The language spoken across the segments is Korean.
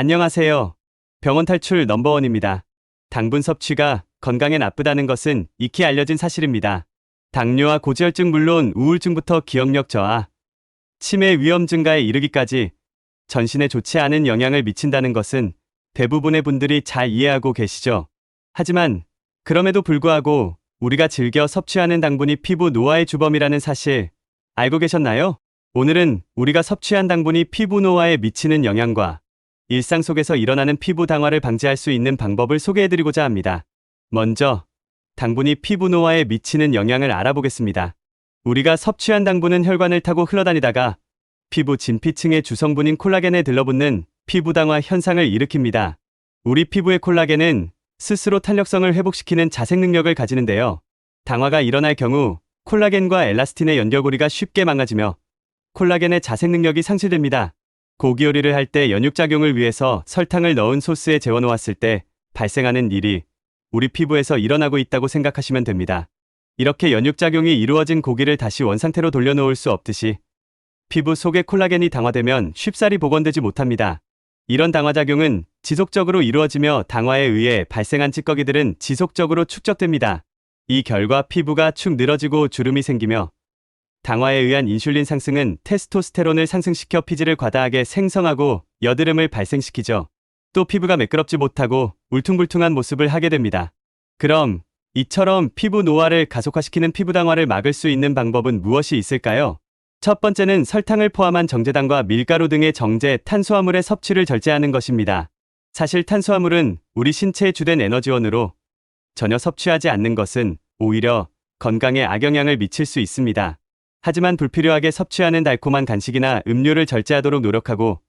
안녕하세요. 병원 탈출 넘버원입니다. 당분 섭취가 건강에 나쁘다는 것은 익히 알려진 사실입니다. 당뇨와 고지혈증 물론 우울증부터 기억력 저하, 치매 위험 증가에 이르기까지 전신에 좋지 않은 영향을 미친다는 것은 대부분의 분들이 잘 이해하고 계시죠. 하지만 그럼에도 불구하고 우리가 즐겨 섭취하는 당분이 피부 노화의 주범이라는 사실 알고 계셨나요? 오늘은 우리가 섭취한 당분이 피부 노화에 미치는 영향과 일상 속에서 일어나는 피부 당화를 방지할 수 있는 방법을 소개해드리고자 합니다. 먼저 당분이 피부 노화에 미치는 영향을 알아보겠습니다. 우리가 섭취한 당분은 혈관을 타고 흘러다니다가 피부 진피층의 주성분인 콜라겐에 들러붙는 피부 당화 현상을 일으킵니다. 우리 피부의 콜라겐은 스스로 탄력성을 회복시키는 자생 능력을 가지는데요. 당화가 일어날 경우 콜라겐과 엘라스틴의 연결고리가 쉽게 망가지며 콜라겐의 자생 능력이 상실됩니다. 고기 요리를 할 때 연육작용을 위해서 설탕을 넣은 소스에 재워놓았을 때 발생하는 일이 우리 피부에서 일어나고 있다고 생각하시면 됩니다. 이렇게 연육작용이 이루어진 고기를 다시 원상태로 돌려놓을 수 없듯이 피부 속의 콜라겐이 당화되면 쉽사리 복원되지 못합니다. 이런 당화작용은 지속적으로 이루어지며 당화에 의해 발생한 찌꺼기들은 지속적으로 축적됩니다. 이 결과 피부가 축 늘어지고 주름이 생기며 당화에 의한 인슐린 상승은 테스토스테론을 상승시켜 피지를 과다하게 생성하고 여드름을 발생시키죠. 또 피부가 매끄럽지 못하고 울퉁불퉁한 모습을 하게 됩니다. 그럼 이처럼 피부 노화를 가속화시키는 피부 당화를 막을 수 있는 방법은 무엇이 있을까요? 첫 번째는 설탕을 포함한 정제당과 밀가루 등의 정제 탄수화물의 섭취를 절제하는 것입니다. 사실 탄수화물은 우리 신체의 주된 에너지원으로 전혀 섭취하지 않는 것은 오히려 건강에 악영향을 미칠 수 있습니다. 하지만 불필요하게 섭취하는 달콤한 간식이나 음료를 절제하도록 노력하고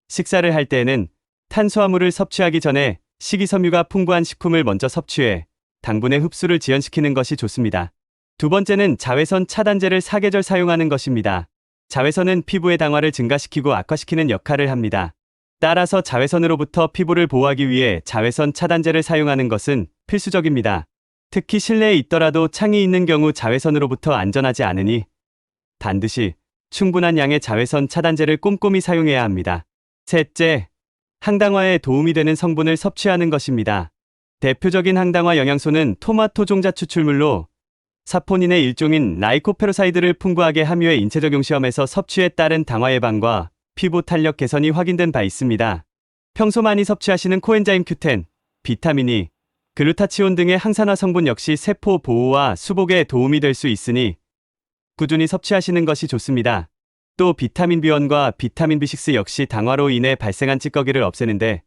식사를 할 때에는 탄수화물을 섭취하기 전에 식이섬유가 풍부한 식품을 먼저 섭취해 당분의 흡수를 지연시키는 것이 좋습니다. 두 번째는 자외선 차단제를 사계절 사용하는 것입니다. 자외선은 피부의 당화를 증가시키고 악화시키는 역할을 합니다. 따라서 자외선으로부터 피부를 보호하기 위해 자외선 차단제를 사용하는 것은 필수적입니다. 특히 실내에 있더라도 창이 있는 경우 자외선으로부터 안전하지 않으니 반드시 충분한 양의 자외선 차단제를 꼼꼼히 사용해야 합니다. 셋째, 항당화에 도움이 되는 성분을 섭취하는 것입니다. 대표적인 항당화 영양소는 토마토 종자 추출물로 사포닌의 일종인 라이코페로사이드를 풍부하게 함유해 인체적용 시험에서 섭취에 따른 당화 예방과 피부 탄력 개선이 확인된 바 있습니다. 평소 많이 섭취하시는 코엔자임 Q10, 비타민 E, 글루타치온 등의 항산화 성분 역시 세포 보호와 수복에 도움이 될 수 있으니 꾸준히 섭취하시는 것이 좋습니다. 또 비타민 B1과 비타민 B6 역시 당화로 인해 발생한 찌꺼기를 없애는데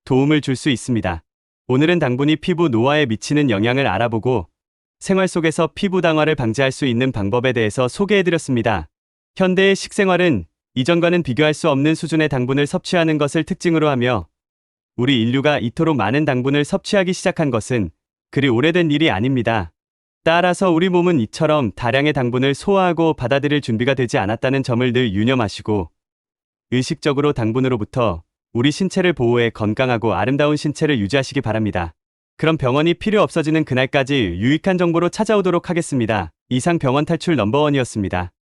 도움을 줄 수 있습니다. 오늘은 당분이 피부 노화에 미치는 영향을 알아보고 생활 속에서 피부 당화를 방지할 수 있는 방법에 대해서 소개해드렸습니다. 현대의 식생활은 이전과는 비교할 수 없는 수준의 당분을 섭취하는 것을 특징으로 하며 우리 인류가 이토록 많은 당분을 섭취하기 시작한 것은 그리 오래된 일이 아닙니다. 따라서 우리 몸은 이처럼 다량의 당분을 소화하고 받아들일 준비가 되지 않았다는 점을 늘 유념하시고 의식적으로 당분으로부터 우리 신체를 보호해 건강하고 아름다운 신체를 유지하시기 바랍니다. 그럼 병원이 필요 없어지는 그날까지 유익한 정보로 찾아오도록 하겠습니다. 이상 병원 탈출 넘버원이었습니다.